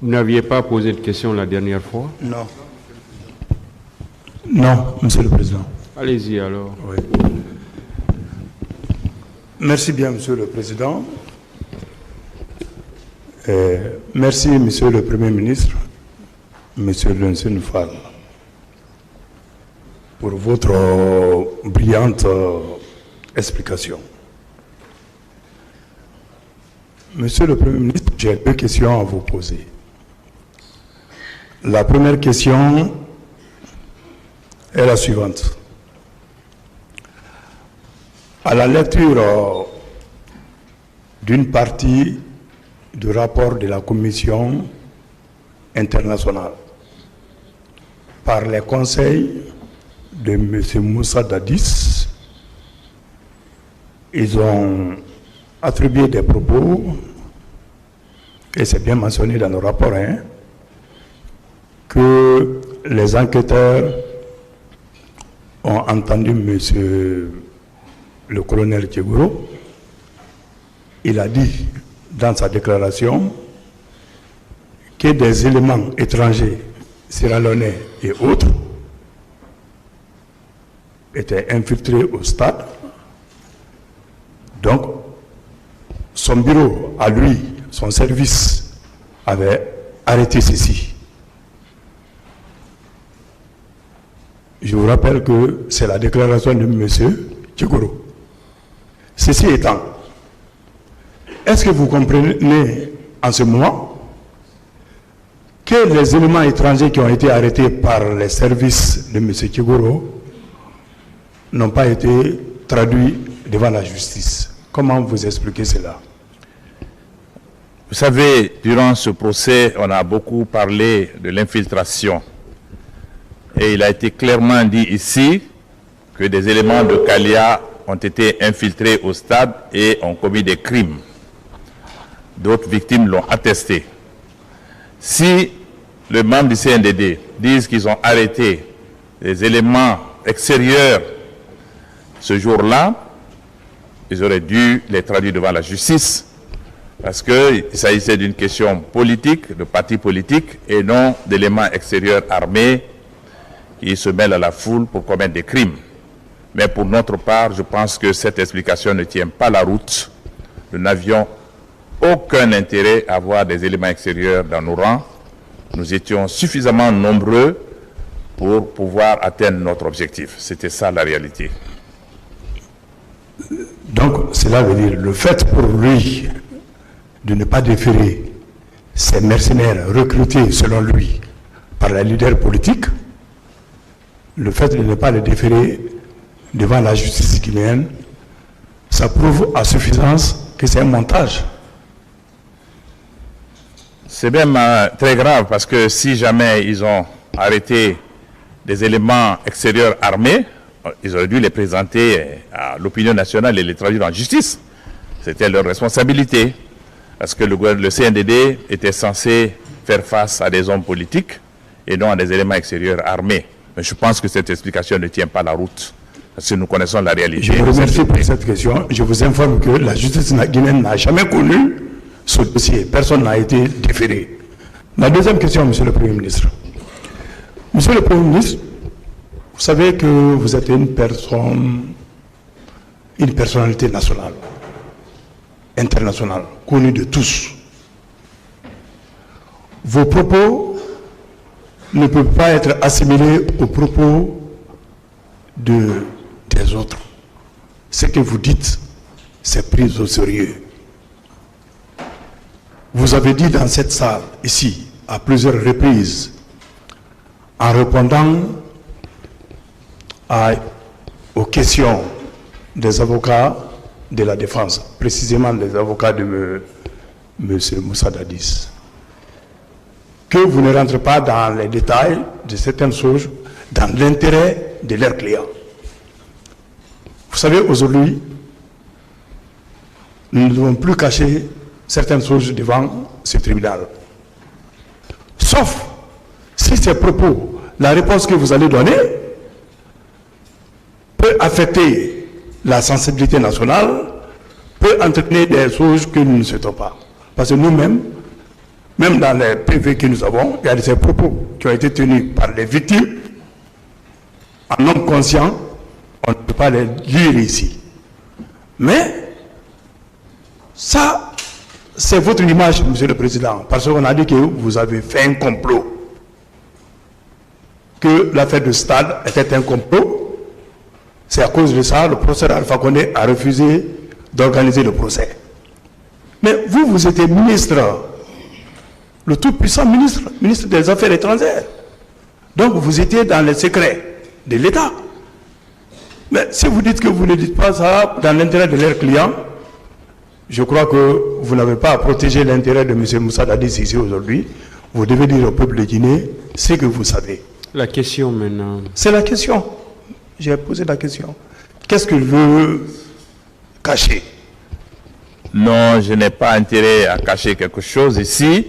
Vous n'aviez pas posé de question la dernière fois? Non. Non, Monsieur le Président. Allez-y alors. Oui. Merci bien, Monsieur le Président. Merci, Monsieur le Premier ministre, Monsieur Lunsun Fall, pour votre brillante explication. Monsieur le Premier ministre, j'ai deux questions à vous poser. La première question est la suivante. À la lecture d'une partie du rapport de la Commission internationale par les conseils de M. Moussa Dadis, ils ont attribué des propos, et c'est bien mentionné dans le rapport, que les enquêteurs ont entendu M. le colonel Tchegoro. Il a dit dans sa déclaration que des éléments étrangers, sierra-léonais et autres, étaient infiltrés au stade. Donc, son bureau, à lui, son service, avait arrêté ceci. Je vous rappelle que c'est la déclaration de M. Tchegoro. Ceci étant, est-ce que vous comprenez en ce moment que les éléments étrangers qui ont été arrêtés par les services de M. Tchegoro n'ont pas été traduits devant la justice? Comment vous expliquez cela? Vous savez, durant ce procès, on a beaucoup parlé de l'infiltration. Et il a été clairement dit ici que des éléments de Kalia ont été infiltrés au stade et ont commis des crimes. D'autres victimes l'ont attesté. Si les membres du CNDD disent qu'ils ont arrêté des éléments extérieurs ce jour-là, ils auraient dû les traduire devant la justice, parce qu'il s'agissait d'une question politique, de parti politique, et non d'éléments extérieurs armés qui se mêlent à la foule pour commettre des crimes. Mais pour notre part, je pense que cette explication ne tient pas la route. Nous n'avions aucun intérêt à avoir des éléments extérieurs dans nos rangs. Nous étions suffisamment nombreux pour pouvoir atteindre notre objectif. C'était ça la réalité. Donc, cela veut dire le fait pour lui de ne pas déférer ces mercenaires recrutés, selon lui, par les leaders politiques, le fait de ne pas les déférer devant la justice guinéenne, ça prouve à suffisance que c'est un montage. C'est même très grave, parce que si jamais ils ont arrêté des éléments extérieurs armés, ils auraient dû les présenter à l'opinion nationale et les traduire en justice. C'était leur responsabilité, parce que le CNDD était censé faire face à des hommes politiques et non à des éléments extérieurs armés. Mais je pense que cette explication ne tient pas la route, parce que nous connaissons la réalité. Je vous remercie pour cette question. Je vous informe que la justice guinéenne n'a jamais connu ce dossier. Personne n'a été déféré. La deuxième question, Monsieur le Premier ministre. Monsieur le Premier ministre, vous savez que vous êtes une personnalité nationale, internationale, connue de tous. Vos propos ne peuvent pas être assimilés aux propos des autres. Ce que vous dites, c'est pris au sérieux. Vous avez dit dans cette salle, ici, à plusieurs reprises, en répondant aux questions des avocats de la défense, précisément des avocats de M. Moussa Dadis, que vous ne rentrez pas dans les détails de certaines choses dans l'intérêt de leurs clients. Vous savez, aujourd'hui, nous ne devons plus cacher certaines choses devant ce tribunal. Sauf si ces propos, la réponse que vous allez donner, peut affecter la sensibilité nationale, peut entraîner des choses que nous ne souhaitons pas. Parce que nous-mêmes, Même dans les PV que nous avons, il y a de ces propos qui ont été tenus par les victimes. En homme conscient, on ne peut pas les lire ici. Mais, ça, c'est votre image, Monsieur le Président, parce qu'on a dit que vous avez fait un complot. Que l'affaire de Stade était un complot. C'est à cause de ça, le procès d'Alpha Condé a refusé d'organiser le procès. Mais vous, vous étiez ministre, le tout-puissant ministre des Affaires étrangères. Donc vous étiez dans les secrets de l'État. Mais si vous dites que vous ne dites pas ça dans l'intérêt de leurs clients, je crois que vous n'avez pas à protéger l'intérêt de M. Moussa Dadis ici aujourd'hui. Vous devez dire au peuple de Guinée ce que vous savez. La question maintenant. C'est la question. J'ai posé la question. Qu'est-ce que je veux cacher? Non, je n'ai pas intérêt à cacher quelque chose ici.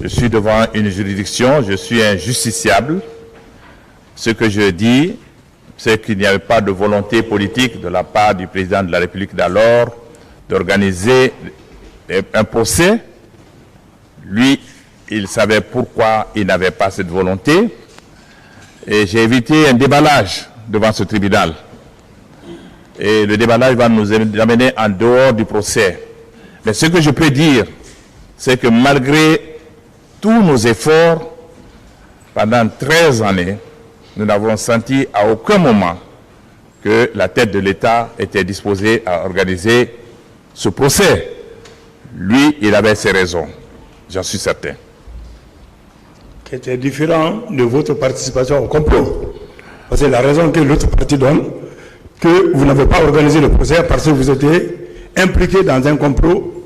Je suis devant une juridiction, je suis un justiciable. Ce que je dis, c'est qu'il n'y avait pas de volonté politique de la part du président de la République d'alors d'organiser un procès. Lui, il savait pourquoi il n'avait pas cette volonté. Et j'ai évité un déballage devant ce tribunal. Et le déballage va nous amener en dehors du procès. Mais ce que je peux dire, c'est que malgré tous nos efforts, pendant 13 années, nous n'avons senti à aucun moment que la tête de l'État était disposée à organiser ce procès. Lui, il avait ses raisons, j'en suis certain. Qui était différent de votre participation au complot. Parce que la raison que l'autre parti donne, que vous n'avez pas organisé le procès parce que vous étiez impliqué dans un complot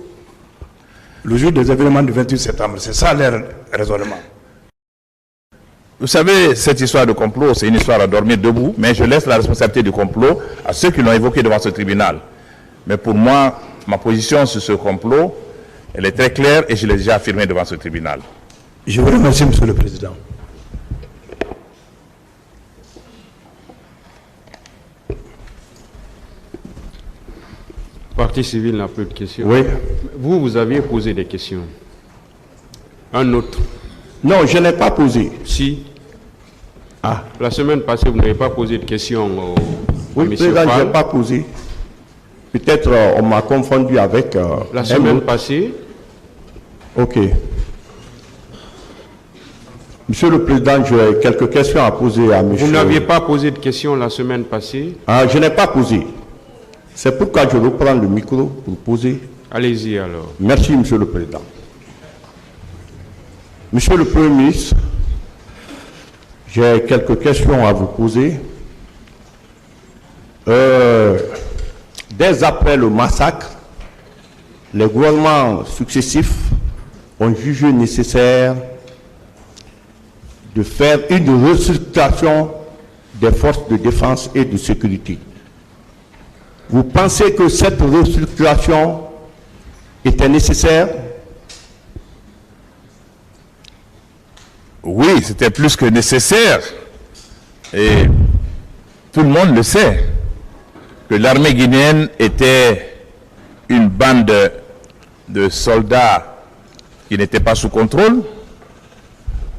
le jour des événements du 28 septembre. C'est ça leur raisonnement. Vous savez, cette histoire de complot, c'est une histoire à dormir debout, mais je laisse la responsabilité du complot à ceux qui l'ont évoqué devant ce tribunal. Mais pour moi, ma position sur ce complot, elle est très claire et je l'ai déjà affirmée devant ce tribunal. Je vous remercie, Monsieur le Président. Partie civile n'a plus de questions. Oui. Vous aviez posé des questions. Un autre. Non, je n'ai pas posé. Si. Ah. La semaine passée, vous n'avez pas posé de questions au Oui, monsieur Président, je Fall. n'ai pas posé. Peut-être on m'a confondu avec... La semaine passée. Ok. Monsieur le Président, j'ai quelques questions à poser à monsieur... Vous n'aviez pas posé de questions la semaine passée. Ah, je n'ai pas posé. C'est pourquoi je reprends le micro pour poser. Allez-y alors. Merci, Monsieur le Président. Monsieur le Premier ministre, j'ai quelques questions à vous poser. Dès après le massacre, les gouvernements successifs ont jugé nécessaire de faire une restructuration des forces de défense et de sécurité. Vous pensez que cette restructuration était nécessaire? Oui, c'était plus que nécessaire. Et tout le monde le sait, que l'armée guinéenne était une bande de soldats qui n'étaient pas sous contrôle.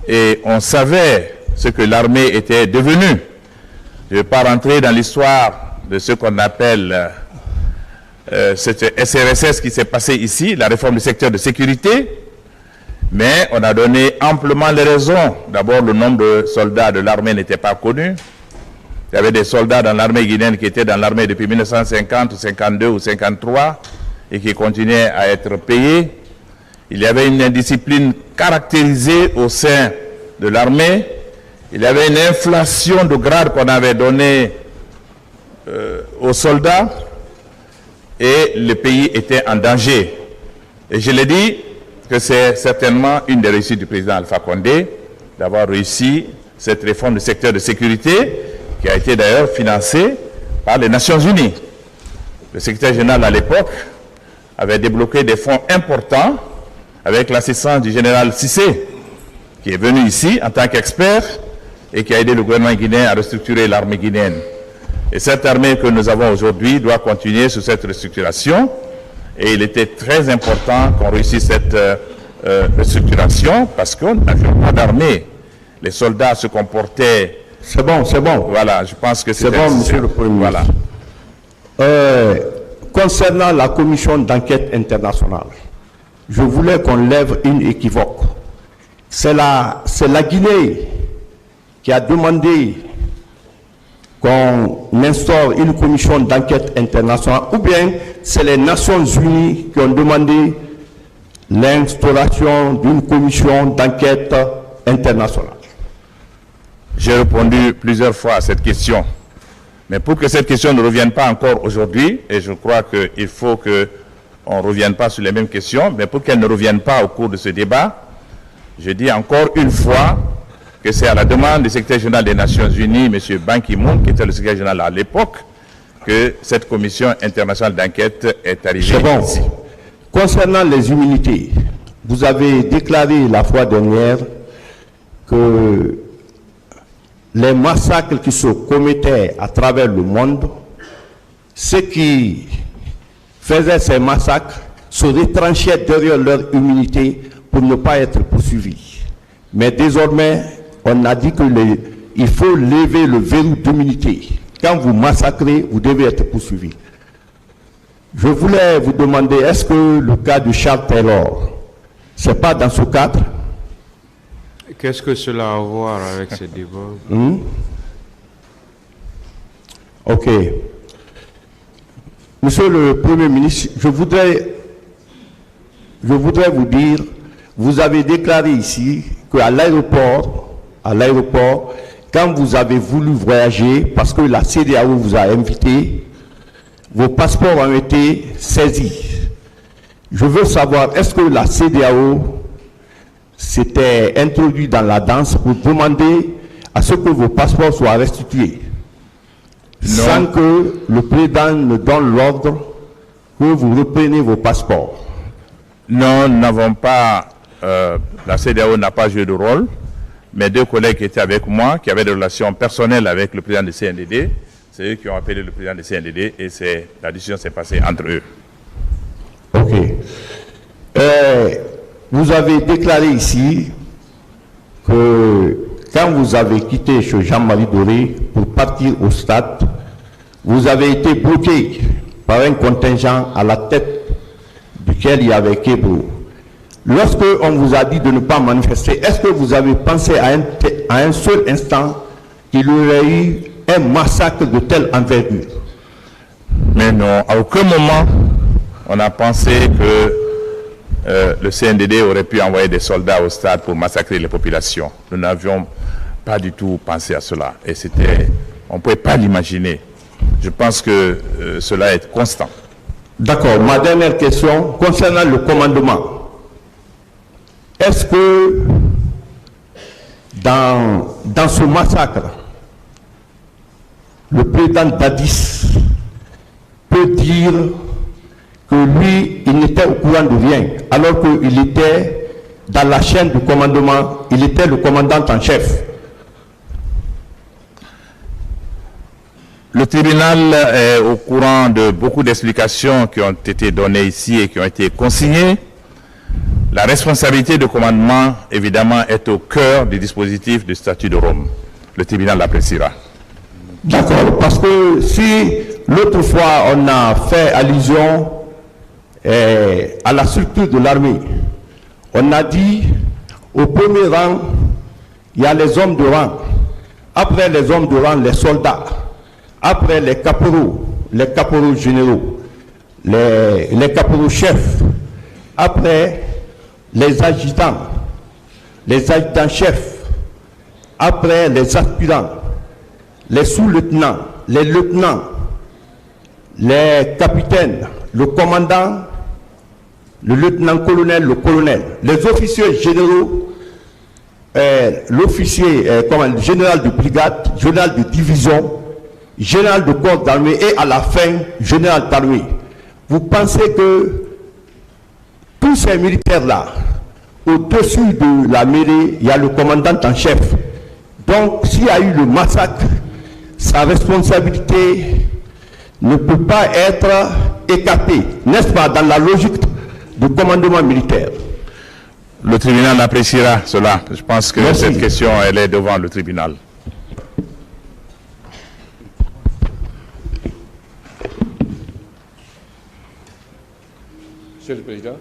Et on savait ce que l'armée était devenue. Je ne vais pas rentrer dans l'histoire de ce qu'on appelle cette SRSS qui s'est passé ici, la réforme du secteur de sécurité. Mais on a donné amplement les raisons. D'abord, le nombre de soldats de l'armée n'était pas connu. Il y avait des soldats dans l'armée guinéenne qui étaient dans l'armée depuis 1950, ou 52 ou 53 et qui continuaient à être payés. Il y avait une indiscipline caractérisée au sein de l'armée. Il y avait une inflation de grades qu'on avait donnée aux soldats et le pays était en danger. Et je l'ai dit que c'est certainement une des réussites du président Alpha Condé d'avoir réussi cette réforme du secteur de sécurité qui a été d'ailleurs financée par les Nations Unies. Le secrétaire général à l'époque avait débloqué des fonds importants avec l'assistance du général Cissé qui est venu ici en tant qu'expert et qui a aidé le gouvernement guinéen à restructurer l'armée guinéenne. Et cette armée que nous avons aujourd'hui doit continuer sur cette restructuration. Et il était très important qu'on réussisse cette restructuration parce qu'on n'avait pas d'armée. Les soldats se comportaient... C'est bon, c'est bon. Voilà, je pense que c'est bon, monsieur le Premier ministre. Voilà. Concernant la commission d'enquête internationale, je voulais qu'on lève une équivoque. C'est la Guinée qui a demandé qu'on instaure une commission d'enquête internationale, ou bien c'est les Nations Unies qui ont demandé l'instauration d'une commission d'enquête internationale. J'ai répondu plusieurs fois à cette question. Mais pour que cette question ne revienne pas encore aujourd'hui, et je crois qu'il faut qu'on ne revienne pas sur les mêmes questions, mais pour qu'elle ne revienne pas au cours de ce débat, je dis encore une fois que c'est à la demande du secrétaire général des Nations Unies, M. Ban Ki-moon, qui était le secrétaire général à l'époque, que cette commission internationale d'enquête est arrivée ici. Concernant les immunités, vous avez déclaré la fois dernière que les massacres qui se commettaient à travers le monde, ceux qui faisaient ces massacres se retranchaient derrière leur immunité pour ne pas être poursuivis. Mais désormais, on a dit qu'il faut lever le verrou d'immunité. Quand vous massacrez, vous devez être poursuivi. Je voulais vous demander, est-ce que le cas de Charles Taylor, ce n'est pas dans ce cadre? Qu'est-ce que cela a à voir avec ce débat? Ok. Monsieur le Premier ministre, je voudrais vous dire, vous avez déclaré ici qu'à l'aéroport, quand vous avez voulu voyager, parce que la CEDEAO vous a invité, vos passeports ont été saisis. Je veux savoir, est-ce que la CEDEAO s'était introduit dans la danse pour demander à ce que vos passeports soient restitués, sans que le président ne donne l'ordre que vous repreniez vos passeports? Non, nous n'avons pas, la CEDEAO n'a pas joué de rôle. Mes deux collègues qui étaient avec moi, qui avaient des relations personnelles avec le président du CNDD, c'est eux qui ont appelé le président du CNDD et la décision s'est passée entre eux. Ok. Vous avez déclaré ici que quand vous avez quitté chez Jean-Marie Doré pour partir au stade, vous avez été bloqué par un contingent à la tête duquel il y avait Kébro. Lorsque on vous a dit de ne pas manifester, est-ce que vous avez pensé à un seul instant qu'il y aurait eu un massacre de telle envergure? Mais non, à aucun moment on n'a pensé que le CNDD aurait pu envoyer des soldats au stade pour massacrer les populations. Nous n'avions pas du tout pensé à cela. Et on ne pouvait pas l'imaginer. Je pense que cela est constant. D'accord. Ma dernière question concernant le commandement. Est-ce que dans ce massacre, le président Dadis peut dire que lui, il n'était au courant de rien, alors qu'il était dans la chaîne du commandement, il était le commandant en chef? Le tribunal est au courant de beaucoup d'explications qui ont été données ici et qui ont été consignées. La responsabilité de commandement, évidemment, est au cœur du dispositif du statut de Rome. Le tribunal l'appréciera. D'accord, parce que si l'autre fois on a fait allusion à la structure de l'armée, on a dit au premier rang, il y a les hommes de rang, après les hommes de rang, les soldats, après les caporaux généraux, les caporaux chefs, après les adjudants chefs, après les aspirants, les sous-lieutenants, les lieutenants, les capitaines, le commandant, le lieutenant-colonel, le colonel, les officiers généraux, l'officier général de brigade, général de division, général de corps d'armée et à la fin, général d'armée. Vous pensez que tous ces militaires-là, au-dessus de la mêlée, il y a le commandant en chef. Donc, s'il y a eu le massacre, sa responsabilité ne peut pas être écartée, n'est-ce pas, dans la logique du commandement militaire? Le tribunal appréciera cela. Je pense que Merci. cette question, elle est devant le tribunal. Monsieur le Président.